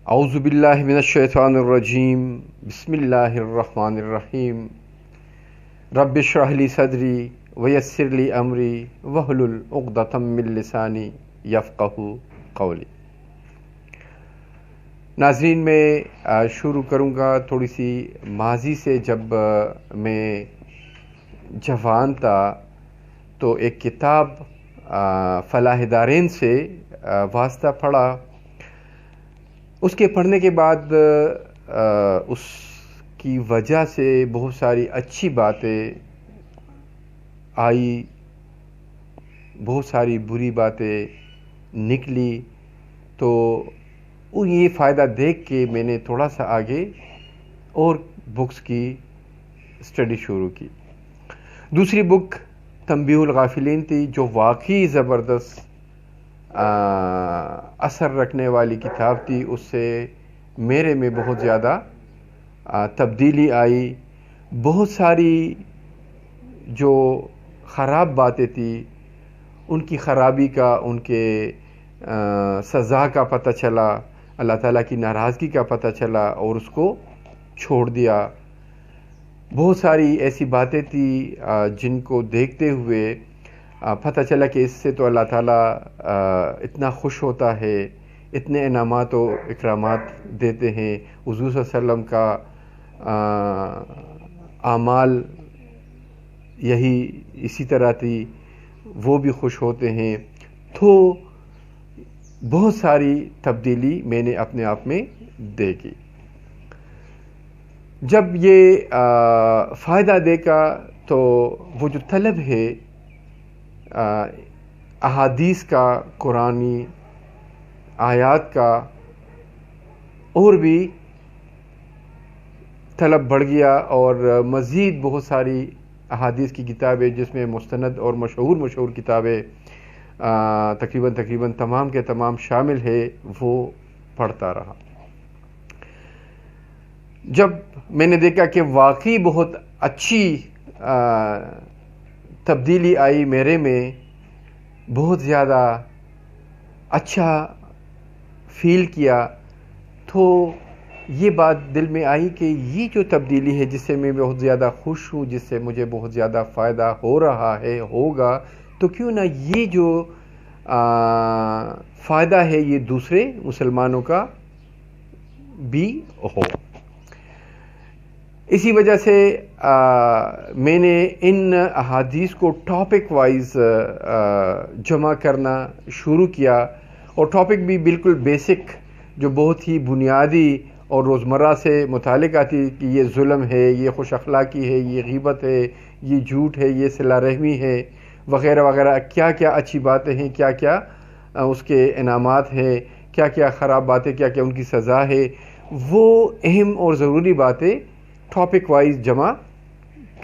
اعوذ باللہ من الشیطان الرجیم بسم اللہ الرحمن الرحیم رب اشرح لی صدری ویسر لی امری واحلل عقدۃ من لسانی یفقہوا قولی۔ ناظرین، میں شروع کروں گا تھوڑی سی ماضی سے۔ جب میں جوان تھا تو ایک کتاب فلاح دارین سے واسطہ پڑھا۔ اس کے پڑھنے کے بعد اس کی وجہ سے بہت ساری اچھی باتیں آئی، بہت ساری بری باتیں نکلی۔ تو یہ فائدہ دیکھ کے میں نے تھوڑا سا آگے اور بکس کی اسٹڈی شروع کی۔ دوسری بک تنبیہ الغافلین تھی، جو واقعی زبردست اثر رکھنے والی کتاب تھی۔ اس سے میرے میں بہت زیادہ تبدیلی آئی۔ بہت ساری جو خراب باتیں تھیں ان کی خرابی کا، ان کے سزا کا پتہ چلا، اللہ تعالیٰ کی ناراضگی کا پتہ چلا اور اس کو چھوڑ دیا۔ بہت ساری ایسی باتیں تھیں جن کو دیکھتے ہوئے پتہ چلا کہ اس سے تو اللہ تعالیٰ اتنا خوش ہوتا ہے، اتنے انعامات و اکرامات دیتے ہیں۔ حضور صلی اللہ علیہ وسلم کا اعمال اسی طرح تھی، وہ بھی خوش ہوتے ہیں۔ تو بہت ساری تبدیلی میں نے اپنے آپ میں دیکھی۔ جب یہ فائدہ دیکھا تو وہ جو طلب ہے احادیث کا، قرآنی آیات کا، اور بھی طلب بڑھ گیا، اور مزید بہت ساری احادیث کی کتابیں جس میں مستند اور مشہور کتابیں تقریباً تمام کے تمام شامل ہے، وہ پڑھتا رہا۔ جب میں نے دیکھا کہ واقعی بہت اچھی تبدیلی آئی میرے میں، بہت زیادہ اچھا فیل کیا، تو یہ بات دل میں آئی کہ یہ جو تبدیلی ہے، جس سے میں بہت زیادہ خوش ہوں، جس سے مجھے بہت زیادہ فائدہ ہو رہا ہے، ہوگا، تو کیوں نہ یہ جو فائدہ ہے یہ دوسرے مسلمانوں کا بھی ہو۔ اسی وجہ سے میں نے ان احادیث کو ٹاپک وائز جمع کرنا شروع کیا، اور ٹاپک بھی بالکل بیسک، جو بہت ہی بنیادی اور روزمرہ سے متعلق آتی، کہ یہ ظلم ہے، یہ خوش اخلاقی ہے، یہ غیبت ہے، یہ جھوٹ ہے، یہ صلہ رحمی ہے، وغیرہ وغیرہ، کیا کیا اچھی باتیں ہیں، کیا کیا اس کے انعامات ہیں، کیا کیا خراب باتیں، کیا کیا ان کی سزا ہے۔ وہ اہم اور ضروری باتیں ٹاپک وائز جمع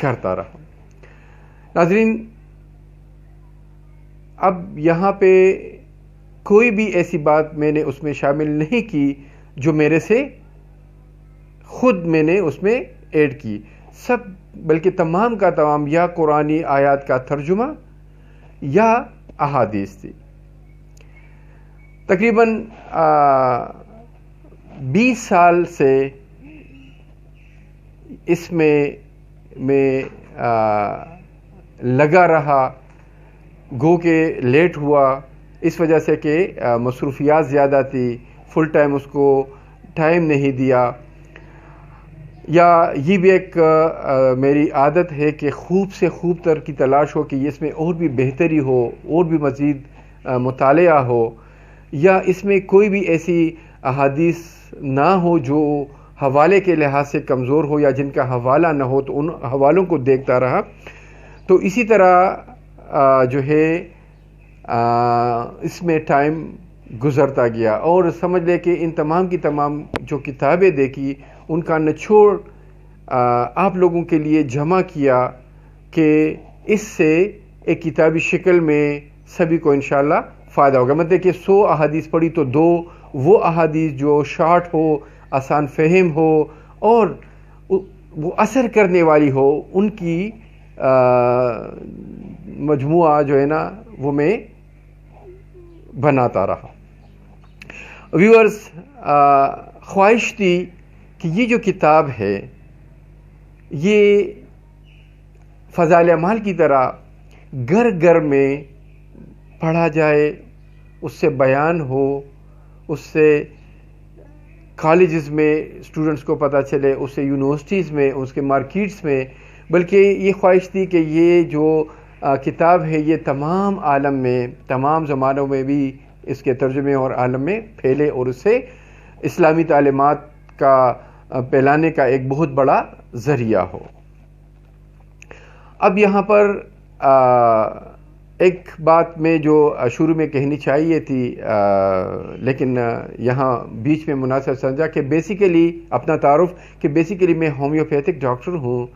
کرتا رہا۔ ناظرین، اب یہاں پہ کوئی بھی ایسی بات میں نے اس میں شامل نہیں کی جو میرے سے خود میں نے اس میں ایڈ کی، سب بلکہ تمام کا تمام یا قرآنی آیات کا ترجمہ یا احادیث تھی۔ تقریباً 20 سال سے اس میں لگا رہا، گو کہ لیٹ ہوا اس وجہ سے کہ مصروفیات زیادہ تھی، فل ٹائم اس کو ٹائم نہیں دیا، یا یہ بھی ایک میری عادت ہے کہ خوب سے خوب تر کی تلاش ہو کہ اس میں اور بھی بہتری ہو، اور بھی مزید مطالعہ ہو، یا اس میں کوئی بھی ایسی احادیث نہ ہو جو حوالے کے لحاظ سے کمزور ہو، یا جن کا حوالہ نہ ہو، تو ان حوالوں کو دیکھتا رہا۔ تو اسی طرح جو ہے اس میں ٹائم گزرتا گیا، اور سمجھ لے کہ ان تمام کی تمام جو کتابیں دیکھی ان کا نچوڑ آپ لوگوں کے لیے جمع کیا، کہ اس سے ایک کتابی شکل میں سبھی کو انشاءاللہ فائدہ ہوگا۔ مطلب کہ 100 احادیث پڑھی تو 2 وہ احادیث جو شارٹ ہو، آسان فہم ہو، اور وہ اثر کرنے والی ہو، ان کی مجموعہ جو ہے نا وہ میں بناتا رہا۔ ویورز، خواہش تھی کہ یہ جو کتاب ہے یہ فضائل اعمال کی طرح گھر گھر میں پڑھا جائے، اس سے بیان ہو، اس سے کالجز میں اسٹوڈنٹس کو پتہ چلے، اس سے یونیورسٹیز میں، اس کے مارکیٹس میں، بلکہ یہ خواہش تھی کہ یہ جو کتاب ہے یہ تمام عالم میں، تمام زمانوں میں بھی اس کے ترجمے اور عالم میں پھیلے اور اس سے اسلامی تعلیمات کا پھیلانے کا ایک بہت بڑا ذریعہ ہو۔ اب یہاں پر ایک بات میں جو شروع میں کہنی چاہیے تھی لیکن یہاں بیچ میں مناسب سمجھا کہ بیسیکلی اپنا تعارف کہ بیسیکلی میں ہومیوپیتھک ڈاکٹر ہوں،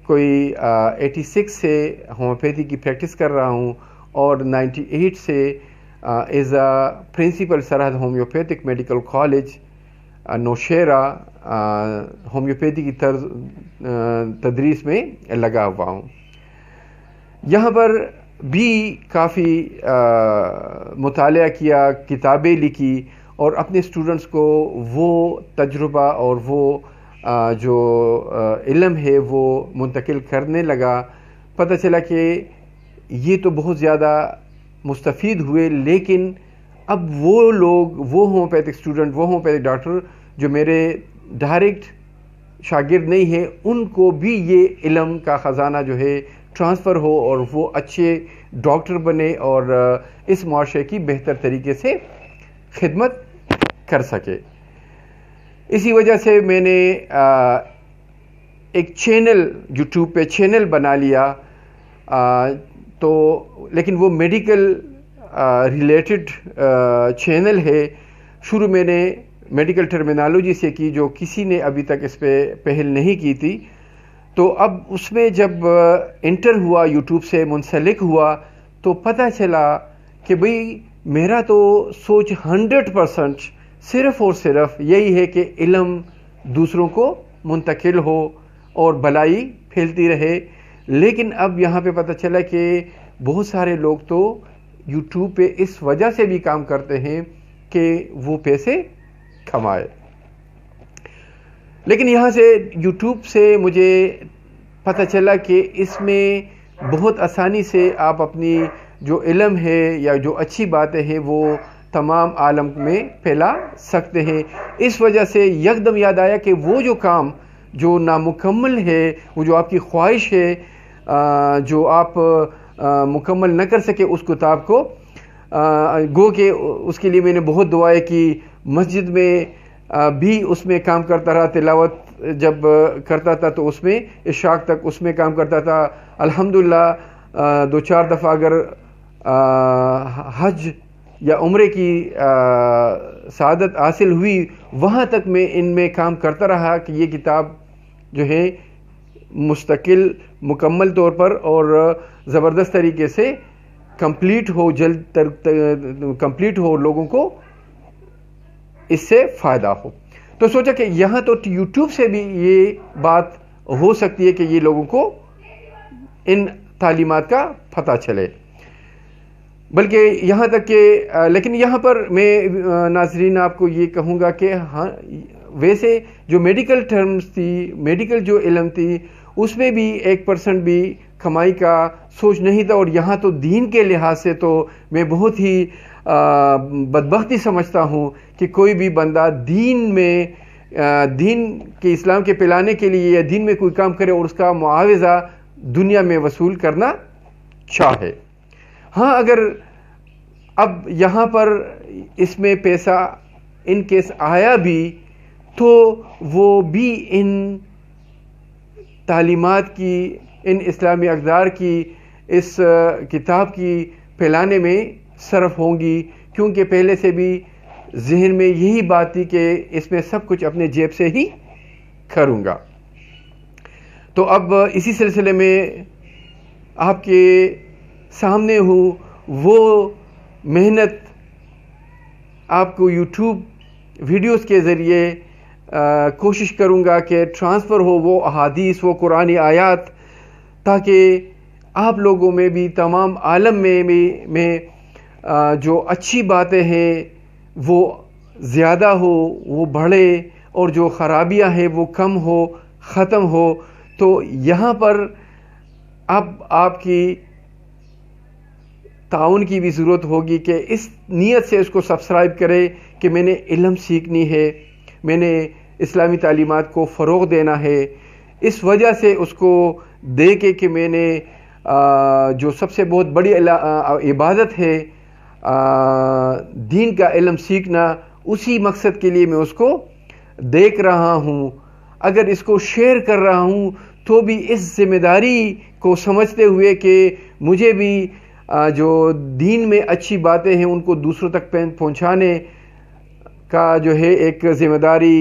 کوئی 86 سے ہومیوپیتھی کی پریکٹس کر رہا ہوں اور 98 سے ایز اے پرنسپل سرحد homeopathic medical college Nowshera homeopathy کی تدریس میں لگا ہوا ہوں۔ یہاں پر بھی کافی مطالعہ کیا، کتابیں لکھی اور اپنے اسٹوڈنٹس کو وہ تجربہ اور وہ جو علم ہے وہ منتقل کرنے لگا۔ پتہ چلا کہ یہ تو بہت زیادہ مستفید ہوئے، لیکن اب وہ لوگ، وہ ہومیوپیتھک اسٹوڈنٹ، وہ ہومیوپیتھک ڈاکٹر جو میرے ڈائریکٹ شاگرد نہیں ہیں، ان کو بھی یہ علم کا خزانہ جو ہے ٹرانسفر ہو اور وہ اچھے ڈاکٹر بنے اور اس معاشرے کی بہتر طریقے سے خدمت کر سکے۔ اسی وجہ سے میں نے ایک چینل یوٹیوب پہ چینل بنا لیا، تو لیکن وہ میڈیکل ریلیٹڈ چینل ہے۔ شروع میں نے میڈیکل ٹرمینالوجی سے کی جو کسی نے ابھی تک اس پہ پہل نہیں کی تھی، تو اب اس میں جب انٹر ہوا، یوٹیوب سے منسلک ہوا، تو پتہ چلا کہ بھئی میرا تو سوچ 100% صرف اور صرف یہی ہے کہ علم دوسروں کو منتقل ہو اور بھلائی پھیلتی رہے، لیکن اب یہاں پہ پتہ چلا کہ بہت سارے لوگ تو یوٹیوب پہ اس وجہ سے بھی کام کرتے ہیں کہ وہ پیسے کمائے۔ لیکن یہاں سے یوٹیوب سے مجھے پتہ چلا کہ اس میں بہت آسانی سے آپ اپنی جو علم ہے یا جو اچھی باتیں ہیں وہ تمام عالم میں پھیلا سکتے ہیں۔ اس وجہ سے یکدم یاد آیا کہ وہ جو کام جو نامکمل ہے، وہ جو آپ کی خواہش ہے، جو آپ مکمل نہ کر سکے اس کتاب کو، گو کہ اس کے لیے میں نے بہت دعائیں کی، مسجد میں بھی اس میں کام کرتا رہا، تلاوت جب کرتا تھا تو اس میں عشاء تک اس میں کام کرتا تھا۔ الحمدللہ 2-4 دفعہ اگر حج یا عمرے کی سعادت حاصل ہوئی، وہاں تک میں ان میں کام کرتا رہا کہ یہ کتاب جو ہے مستقل مکمل طور پر اور زبردست طریقے سے کمپلیٹ ہو، جلد کمپلیٹ ہو، لوگوں کو اس سے فائدہ ہو۔ تو سوچا کہ یہاں تو یوٹیوب سے بھی یہ بات ہو سکتی ہے کہ یہ لوگوں کو ان تعلیمات کا پتہ چلے، بلکہ یہاں تک کہ لیکن یہاں پر میں ناظرین آپ کو یہ کہوں گا کہ ہاں، ویسے جو میڈیکل ٹرمز تھی، میڈیکل جو علم تھی، اس میں بھی 1% بھی کمائی کا سوچ نہیں تھا، اور یہاں تو دین کے لحاظ سے تو میں بہت ہی بدبختی سمجھتا ہوں کہ کوئی بھی بندہ دین میں، دین کے اسلام کے پھیلانے کے لیے یا دین میں کوئی کام کرے اور اس کا معاوضہ دنیا میں وصول کرنا چاہے۔ ہاں، اگر اب یہاں پر اس میں پیسہ ان کیس آیا بھی تو وہ بھی ان تعلیمات کی، ان اسلامی اقدار کی، اس کتاب کی پھیلانے میں صرف ہوں گی، کیونکہ پہلے سے بھی ذہن میں یہی بات تھی کہ اس میں سب کچھ اپنے جیب سے ہی کروں گا۔ تو اب اسی سلسلے میں آپ کے سامنے ہوں، وہ محنت آپ کو یوٹیوب ویڈیوز کے ذریعے کوشش کروں گا کہ ٹرانسفر ہو وہ احادیث، وہ قرآنی آیات، تاکہ آپ لوگوں میں بھی، تمام عالم میں جو اچھی باتیں ہیں وہ زیادہ ہو وہ بڑھے اور جو خرابیاں ہیں وہ کم ہو ختم ہو. تو یہاں پر اب آپ کی تعاون کی بھی ضرورت ہوگی کہ اس نیت سے اس کو سبسکرائب کرے کہ میں نے علم سیکھنی ہے, میں نے اسلامی تعلیمات کو فروغ دینا ہے. اس وجہ سے اس کو دیکھے کہ میں نے جو سب سے بہت بڑی عبادت ہے دین کا علم سیکھنا, اسی مقصد کے لیے میں اس کو دیکھ رہا ہوں. اگر اس کو شیئر کر رہا ہوں تو بھی اس ذمہ داری کو سمجھتے ہوئے کہ مجھے بھی جو دین میں اچھی باتیں ہیں ان کو دوسروں تک پہنچانے کا جو ہے ایک ذمہ داری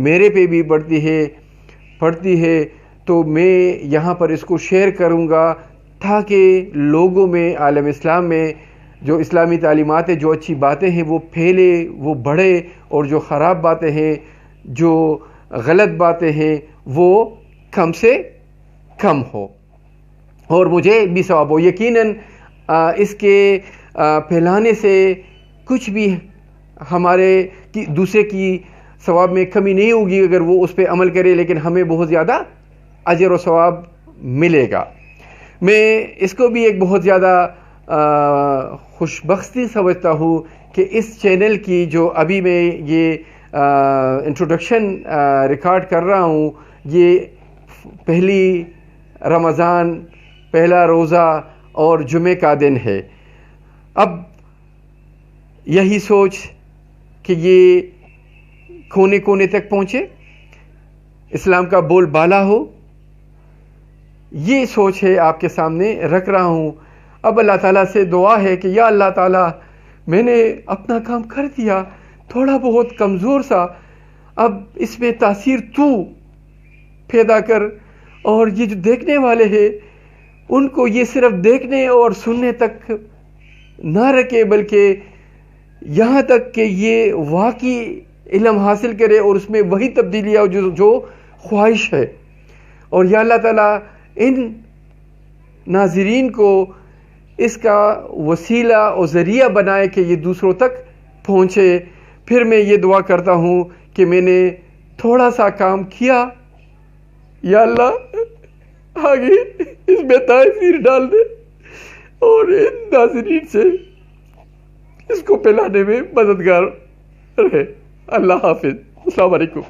میرے پہ بھی پڑتی ہے. تو میں یہاں پر اس کو شیئر کروں گا تاکہ لوگوں میں, عالم اسلام میں جو اسلامی تعلیمات ہیں, جو اچھی باتیں ہیں وہ پھیلے, وہ بڑھے, اور جو خراب باتیں ہیں, جو غلط باتیں ہیں وہ کم سے کم ہو اور مجھے بھی ثواب ہو. یقیناً اس کے پھیلانے سے کچھ بھی ہمارے دوسرے کی ثواب میں کمی نہیں ہوگی اگر وہ اس پہ عمل کرے, لیکن ہمیں بہت زیادہ اجر و ثواب ملے گا. میں اس کو بھی ایک بہت زیادہ خوش بختی سمجھتا ہوں کہ اس چینل کی جو ابھی میں یہ انٹروڈکشن ریکارڈ کر رہا ہوں, یہ پہلی رمضان, پہلا روزہ اور جمعے کا دن ہے. اب یہی سوچ کہ یہ کونے کونے تک پہنچے, اسلام کا بول بالا ہو, یہ سوچ ہے آپ کے سامنے رکھ رہا ہوں. اب اللہ تعالیٰ سے دعا ہے کہ یا اللہ تعالیٰ میں نے اپنا کام کر دیا, تھوڑا بہت کمزور سا, اب اس میں تاثیر تو پیدا کر, اور یہ جو دیکھنے والے ہیں ان کو یہ صرف دیکھنے اور سننے تک نہ رکھے, بلکہ یہاں تک کہ یہ واقعی علم حاصل کرے اور اس میں وہی تبدیلی آؤ جو خواہش ہے. اور یا اللہ تعالیٰ ان ناظرین کو اس کا وسیلہ اور ذریعہ بنائے کہ یہ دوسروں تک پہنچے. پھر میں یہ دعا کرتا ہوں کہ میں نے تھوڑا سا کام کیا, یا اللہ آگے اس میں تاثیر ڈال دے اور ان ناظرین سے اس کو پھیلانے میں مددگار رہے. اللہ حافظ. السلام علیکم.